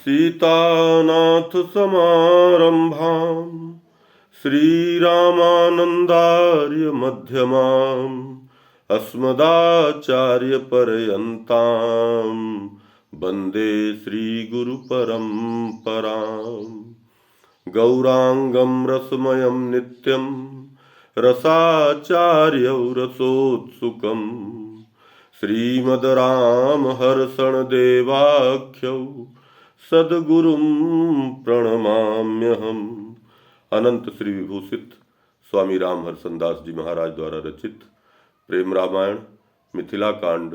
सीतानाथ समारंभाम् श्रीरामानन्दार्य मध्यमाम् अस्मदाचार्यपर्यन्ताम् वन्दे श्रीगुरुपरम्पराम्। गौराङ्गं रसमयं नित्यं रसाचार्यौ रसोत्सुकम् श्रीमद्रामहर्षणदेवाख्यौ सद्गुरुं प्रणमाम्यहम्। अनंत श्री विभूषित स्वामी रामहर्षणदास जी महाराज द्वारा रचित प्रेम रामायण मिथिला कांड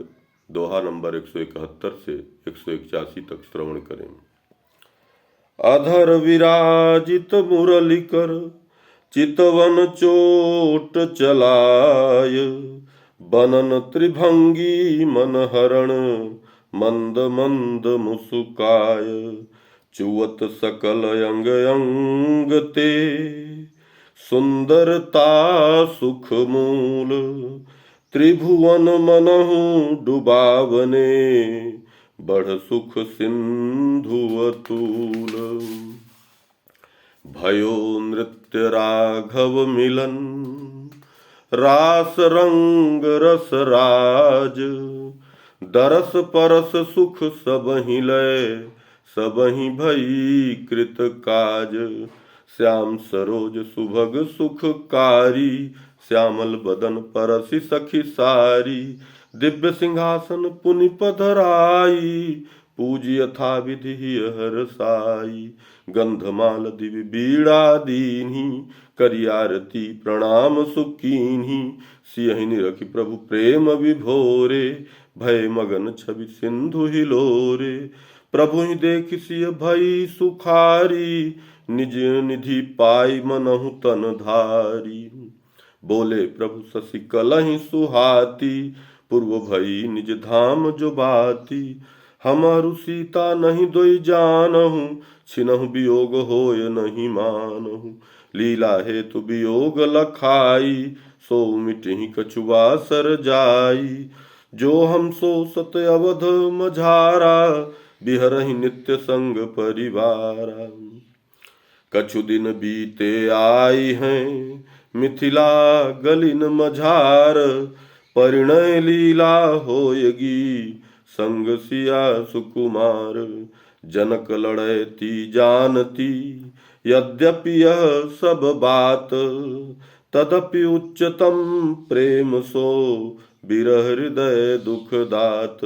दोहा नंबर 171 से 181 तक श्रवण करें। अधर विराजित मुरलिकर चितवन चोट चलाय बनन त्रिभंगी मनहरण मंद मंद मुसुकाय चुवत सकल अंग अंग ते सुंदरता सुख मूल त्रिभुवन मनहु डुबावने बढ़ सुख सिंधु अतुल। भयो नृत्य राघव मिलन रास रंग रस राज दरस परस सुख सबहि लय सबहि भई कृत काज। श्याम सरोज सुभग सुखकारी श्यामल बदन परसि सखी सारी दिव्य सिंहासन पुनि पधराई पूजी यथा विधि हर साई। गंधमाल दिव्य बीड़ा दीन्ही करी आरती प्रणाम सुकीन्ही सियहि निरखि प्रभु प्रेम विभोरे भय मगन छवि सिंधु हिलोरे। प्रभु ही देखि सिय भई सुखारी निज निधि पाई मनहु तन धारी। बोले प्रभु शशि कलहि सुहाती पूर्व भई निज धाम जो बाती। हमारु सीता नहीं दोई जानहु छिनहु वियोग होय नहीं मानहु। लीला हेतु वियोग लखाई सो मिटहि कछुआ सर जाई। जो हम सो सत अवध मझारा बिहरहि नित्य संग परिवारा। कछु दिन बीते आई हैं मिथिला गलिन मझार परिणय लीला होयगी संग सिया सुकुमार। जनक लड़ती जानती यद्यपि यह सब बात तदपि उच्चतम प्रेम सो बिरह हृदय दुख दात।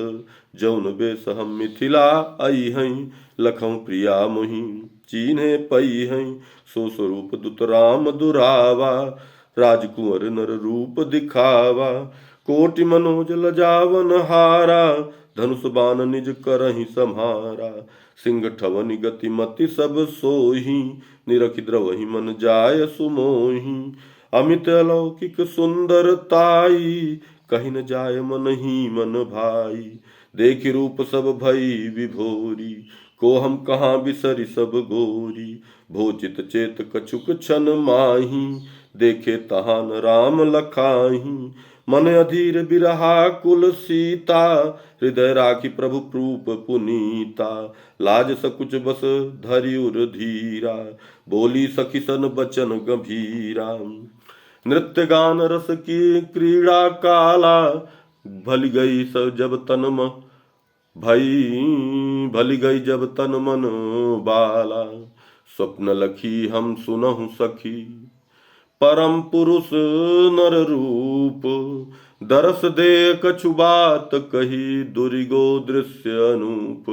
जौन बेस हम मिथिला आई हैं लखों प्रिया मोहि चीन्हे पई हैं सो स्वरूप दुत राम दुरावा। राजकुंवर नर रूप दिखावा कोटि मनोज लजावन हारा धनुष बाण निज करहि सम्हारा। सिंह ठवनि गति मति सब सोही निरखि द्रवहि मन जाय सुमोही। अमित अलौकिक सुंदरताई कहि न जाय मन ही मन भाई। देखि रूप सब भई विभोरी को हम कहाँ बिसरि सब गोरी। भोचित चेत कछुक छन माही देखे तहान राम लखाही। मन अधीर बिरहा कुल सीता हृदय राखी प्रभु रूप पुनीता। लाज सकुच बस धरि उर धीरा बोली सखी सन बचन गंभीरा। नृत्य गान रस की क्रीड़ा काला भली गई जब तन भली गई जब तन मन बाला। स्वप्न लखी हम सुनहु सखी परम पुरुष नर रूप दरस दे कछु बात कही दुरिगो दृश्य अनूप।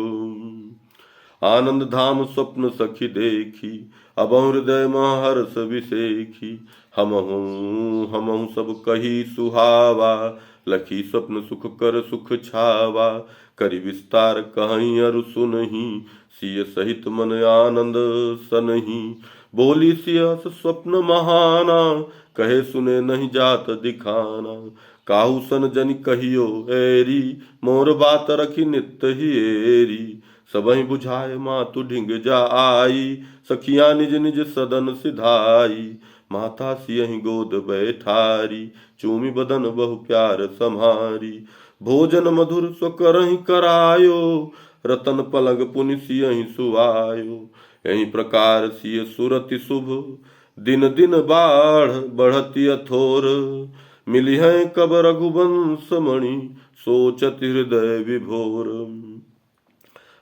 आनंद धाम स्वप्न सखी देखी अब हृदय महर्ष विसेखी। हमहु सब कही सुहावा लखी स्वप्न सुख कर सुख छावा। करि विस्तार कहीं अरु सुनहि सिय सहित मन आनंद सनहि। बोली सियस स्वप्न महाना कहे सुने नहीं जात दिखाना। काहू सन जनि कहियो एरी मोर बात रखी नित्य ही एरी। सबहि बुझाए मातु ढिंग जा आई सखियां निज निज सदन सिधाई। माता सियहि गोद बैठारी चूमी बदन बहु प्यार सम्हारी। भोजन मधुर स्व करहि करायो रतन पलग पुनि सियहि सुवायो। यही प्रकार सिय सुरति शुभ दिन दिन बाढ़ बढ़ती अथोर। मिली है कब रघुवंश मणि सोचत हृदय विभोर।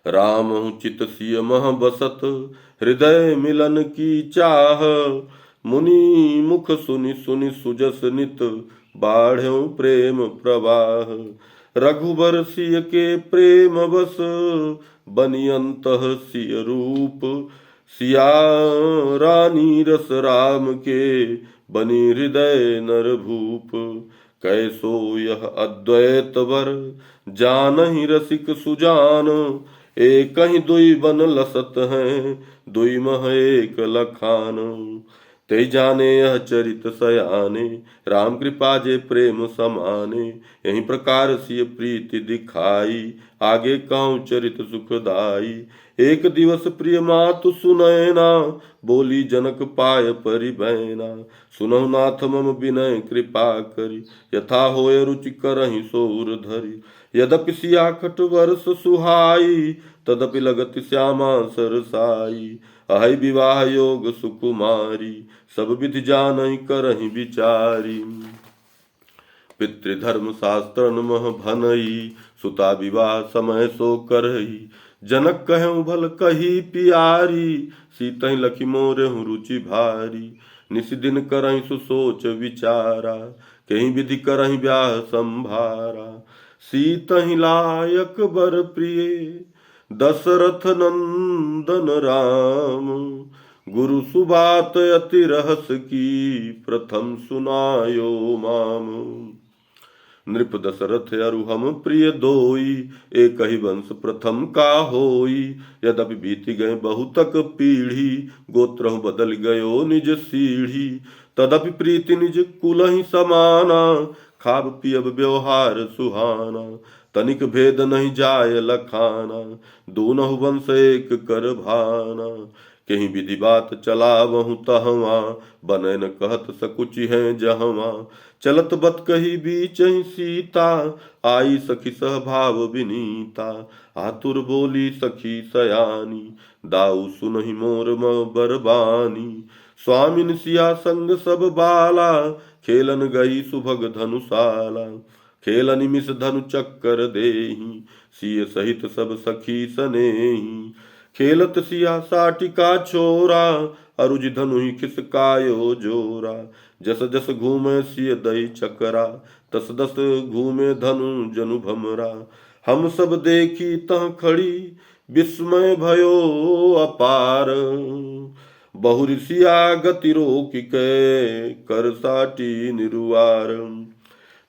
राम चित सिय मह बसत हृदय मिलन की चाह। मुनि मुख सुनि सुनि सुजस नित बाढ़्यों प्रेम प्रवाह। रघुबर सिय के प्रेम बस बनी अंतः सिय रूप। सिया रानी रस राम के बनी हृदय नर भूप। कैसो यह अद्वैत वर जानहि रसिक सुजान। एक ही दुई बन लसत हैं दुई मह एक लखान। ते जाने यह चरित सयाने राम कृपा जे प्रेम समाने। यही प्रकार सिय प्रीति दिखाई आगे कहूँ चरित सुखदाई। एक दिवस प्रिय मातु सुनैना बोली जनक पाय परिबैना। सुनहु नाथ मम विनय कृपा करी यथा होय रुचि करहि सोर धरी। यद्यपि सिया खट वर्ष सुहाई तदपि लगत श्यामा सरसाई। अहि विवाह योग सुकुमारी सब विधि जानहि करहि विचारी। पितृधर्म शास्त्र मह भनई सुता विवाह समय सो करही। जनक कहूँ भल कही पियारी सीतहि लखी मोरहु रुचि भारी। निस दिन करहि सुसोच विचारा कहीं विधि करहि ब्याह संभारा। सीतहि लायक बर प्रिय दशरथ नंदन राम। गुरु सुबात अति रहस की प्रथम सुनायो माम। नृप दशरथ अरु हम प्रिय दोई एक ही वंश प्रथम का होई। यद्यपि बीती गए बहुतक पीढ़ी गोत्र बदल गयो निज सीढ़ी। तदपि प्रीति निज कुल ही समाना खाब पियब व्यवहार सुहाना। तनिक भेद नहीं जाय लखाना दोनों वंश एक कर भाना। कहीं विधि बात चला वहु तहवा बने न कहत सकुचि है जहवा। चलत बत कही बीच ही सीता आई सखी सहभाव विनीता। आतुर बोली सखी सयानी दाऊ सुनहि मोर बरबानी। स्वामिन सिया संग सब बाला खेलन गई सुभग धनुषाला। खेलन मिस धनु चक्कर देही सिय सहित सब सखी सनेही। खेलत सिया साटिका छोरा अरुज धनु ही खिसकायो जोरा। जस जस घूमे सिय दई चकरा तस दस घूमे धनु जनु भमरा। हम सब देखी तह खड़ी विस्मय भयो अपार। बहुरी सिया गति रोक के कर साटी निरुआर।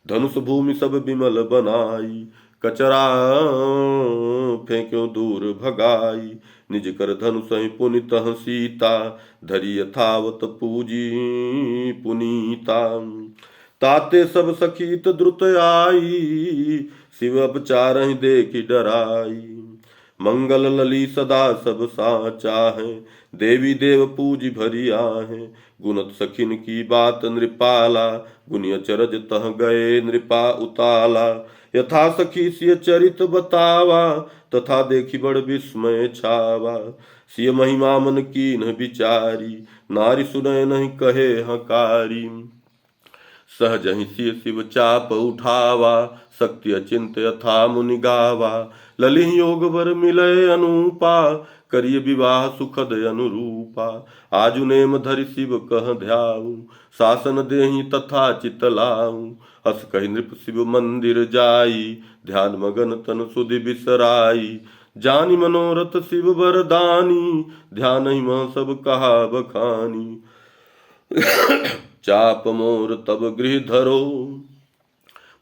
धनुष भूमि सब विमल बनाई कचरा फेंक्यो दूर भगाई। निज कर धनुष पुनित सीता धरी यथावत पूजी पुनीता। ताते सब सखीत द्रुत आई शिव अपचार देखी डराई। मंगल लली सदा सब साचा है देवी देव पूज भरी आहे। गुणत सखिन की बात नृपाला गुनिय चरज तह गए नृपा उताला। यथा सखी सिय चरित बतावा तथा देखी बड़ विस्मय छावा। सिय महिमा मन कीन विचारी नारी सुनय नहीं कहे हकारी। सहज ही सिय शिव चाप उठावा शक्ति अचिंत यथा मुनि गावा। ललिह योग वर मिलय अनूपा करिय विवाह सुखद अनुरूपा। आजु नेम धरि शिव कह ध्याऊ शासन देहि तथा चित लाऊ। हस कहि नृप शिव मंदिर जाई ध्यान मगन तन सुधि बिसराई। जानी मनोरथ शिव वरदानी ध्यान ही मह सब कहा बखानी। चाप मोर तब गृह धरो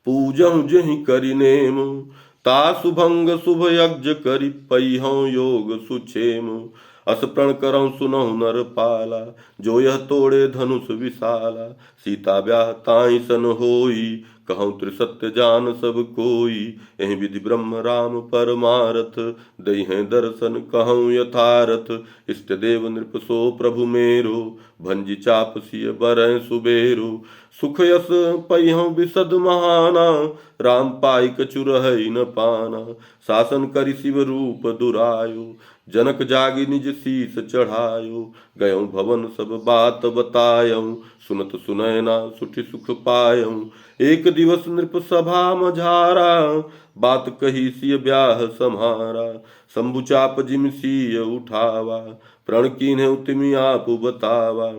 पूजहु जहि करि नेम। तासु भंग शुभ यज्ञ करि पैहौ योग सुक्षेम। अस प्रण करहु सुनहु नर पाला जो यह तोड़े धनुष विशाला। सीता ब्याह ताई सन होई कहूँ त्रिसत्य जान सब कोई, एहि विधि ब्रह्म राम परमारथ, दई हैं दर्शन कहूँ यथारथ, इष्ट देव नृप सो प्रभु मेरो, भंजी चाप सिय बरैं सुबेरो, सुख यस पहिहु विशद महाना, राम पाई कछु रहै न पाना, शासन करि शिव रूप दुरायो, जनक जागी निज शीस चढ़ायो, गयो भवन सब बात बतायऊँ, सुनत सुनैना सुठि सुख पायऊँ, एक दिवस नृप सभा मझारा, बात कही सिय ब्याह सम्हारा, शंभु चाप जिम सिय उठावा, प्रण कीन्हु तिमि आप बतावा,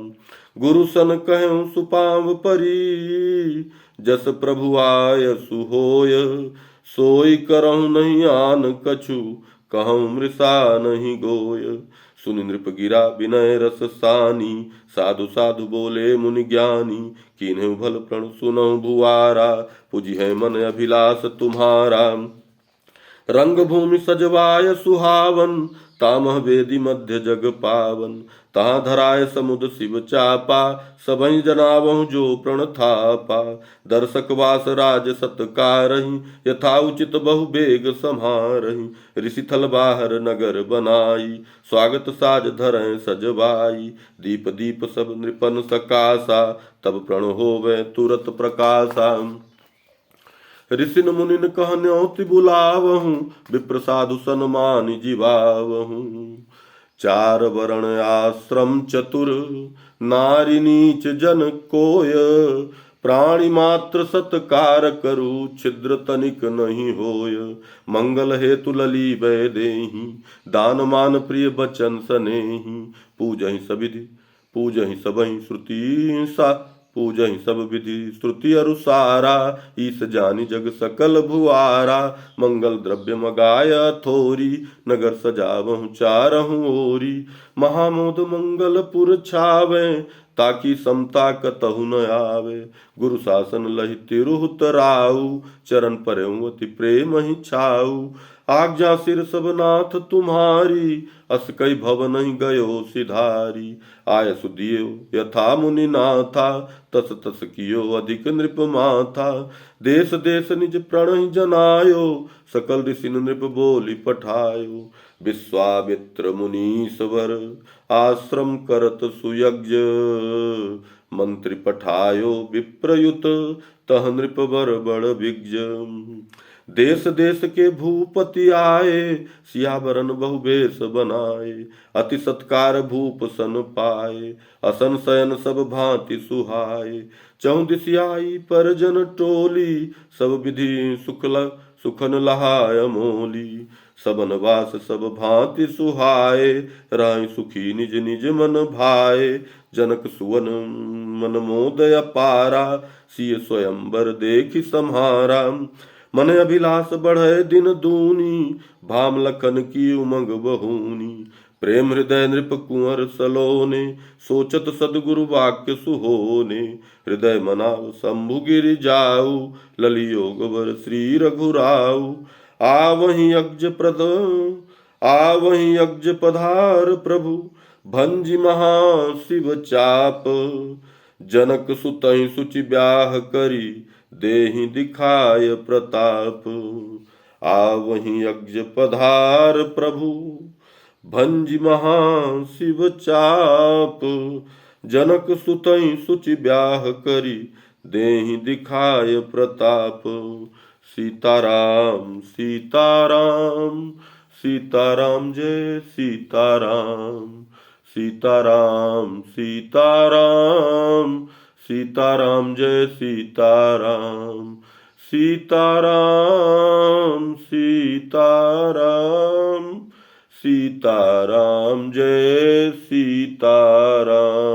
गुरु सन कहूँ सुपाव परी, जस प्रभु आय सुहोय, सोई करहु नहीं आन कछु, कहूँ मृषा नहीं गोय, सुनि नृप गिरा विनय रस सानी, साधु साधु बोले मुनि ज्ञानी, कीन्हु भल प्रण सुनहु भुआरा, पुजि है मन अभिलाष तुम्हारा, रंग भूमि सजवाय सुहावन, तामह वेदी मध्य जग पावन, तहाँ धराय समुद शिव चापा, सबहि जनावहु जो प्रण थापा, दर्शक वास राज सत्कारहि, यथा उचित बहु बेग सम्हारहि, ऋषि थल बाहर नगर बनाई, स्वागत साज धरें सजवाई, दीप दीप सब नृपन सकासा, तब प्रण होवे तुरत प्रकाशा, ऋषिन मुनिन कहन्योति बुलावहूँ, विप्र साधु सन्मानि जीवावहूँ, चार वर्ण आश्रम चतुर, नारी नीच जन कोय, प्राणी मात्र सत्कार करू, छिद्र तनिक नहीं होय, मंगल हेतु लली वै देहि, दान मान प्रिय बचन सनेहि, पूजहि सविधि पूजहि सबहि श्रुति सा, पूजहि सब विधि श्रुति अनुसारा, ईस जानि जग सकल भुआरा, मंगल द्रव्य मगाय थोरी, नगर सजावहु चारहु ओरी, महामोद मंगल पुर छावे, ताकि समता कतहु न आवे, गुरु शासन लहि तिरुहत राऊ, चरण परऊँ अति प्रेम ही छाऊ, आज्ञा सिर सब नाथ तुम्हारी, अस कई भव नहीं गयो सिधारी, आय सुदियो यथा मुनि नाथा, तस तस कियो अधिक नृप माथा, देश देश निज प्रण जनायो, सकल ऋषि नृप बोली पठायो, विश्वामित्र मुनीश्वर आश्रम करत सुयज्ञ, मंत्री पठायो विप्रयुत, तह नृप बर बड़ विज्ञ, देश देश के भूपति आए, सियावरन बहु बेश बनाए, अति सत्कार भूप सन पाए, असन शयन सब भांति सुहाए, चहुँ दिसि आई परजन टोली, सब विधि सुखन लहाय मोली, सबन वास सब भांति सुहाए, राय सुखी निज निज मन भाए, जनक सुवन मन मोदय पारा, सिय स्वयंवर देखि सम्हारा, मन अभिलाष बढ़े दिन दूनी, भाम लखन की उमंग बहूनी, प्रेम हृदय नृप कुंवर सलोने, सोचत सदगुरु वाक्य सुहोने, हृदय मनाव शंभु गिरि जाऊ, लली योग वर श्री रघुराऊ, आवहि यज्ञ पधार प्रभु, भंजि महा शिव चाप, जनक सुतहि सुचि ब्याह करी, देहि दिखाय प्रताप, आवहि यज्ञ पधार प्रभु, भंजि महा शिव चाप, जनक सुतहि सुचि ब्याह करी, देहि दिखाय प्रताप, सीताराम सीताराम सीताराम जय सीताराम, सीताराम सीताराम सीताराम जय सीताराम, सीताराम सीताराम सीताराम जय सीताराम।